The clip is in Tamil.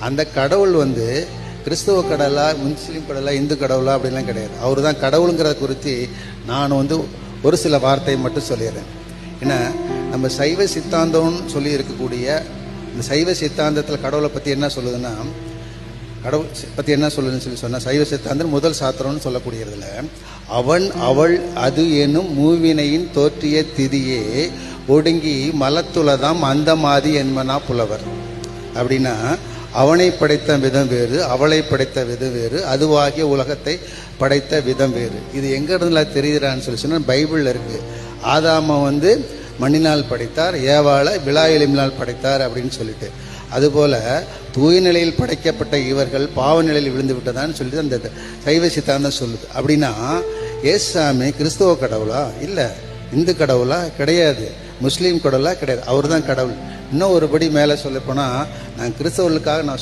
அந்த கடவுள் வந்து கிறிஸ்துவ கடவுளா, முஸ்லீம் கடவுளா, இந்து கடவுளா அப்படிலாம் கிடையாது. அவர் தான் கடவுளுங்கிறத குறித்து நான் வந்து ஒரு சில வார்த்தையை மட்டும் சொல்லிடுறேன். ஏன்னா நம்ம சைவ சித்தாந்தம்னு சொல்லி இருக்கக்கூடிய இந்த சைவ சித்தாந்தத்தில் கடவுளை பற்றி என்ன சொல்லுதுன்னா, கடவுள் பற்றி என்ன சொல்லுதுன்னு சொன்னால், சைவ சித்தாந்தம் முதல் சாத்திரம்னு சொல்லக்கூடியதுல அவன் அவள் அது எனும் மூவினையின் தோற்றிய திதியே ஒடுங்கி மலத்துலதாம் அந்த மாதி என்பனா புலவர். அப்படின்னா அவனை படைத்த விதம் வேறு, அவளை படைத்த விதம் வேறு, அதுவாகிய உலகத்தை படைத்த விதம் வேறு. இது எங்க இருந்துல தெரியுறான்னு சொல்லி சொன்னா பைபிள்ல இருக்கு. ஆதாம வந்து மண்ணினால் படைத்தார், ஏவாளை விழா எலும்பினால் படைத்தார் அப்படின்னு சொல்லிட்டு. அதுபோல தூய நிலையில் படைக்கப்பட்ட இவர்கள் பாவ நிலையில் விழுந்து விட்டதான்னு சொல்லிட்டு அந்த சைவ சித்தாந்தம் சொல்லுது. அப்படின்னா ஏசாமி கிறிஸ்துவ கடவுளா? இல்லை. இந்து கடவுளா? கிடையாது. முஸ்லீம் கடவுளா? கிடையாது. அவர் தான் கடவுள். இன்னும் ஒருபடி மேலே சொல்ல போனால், நான் கிறிஸ்தவர்களுக்காக நான்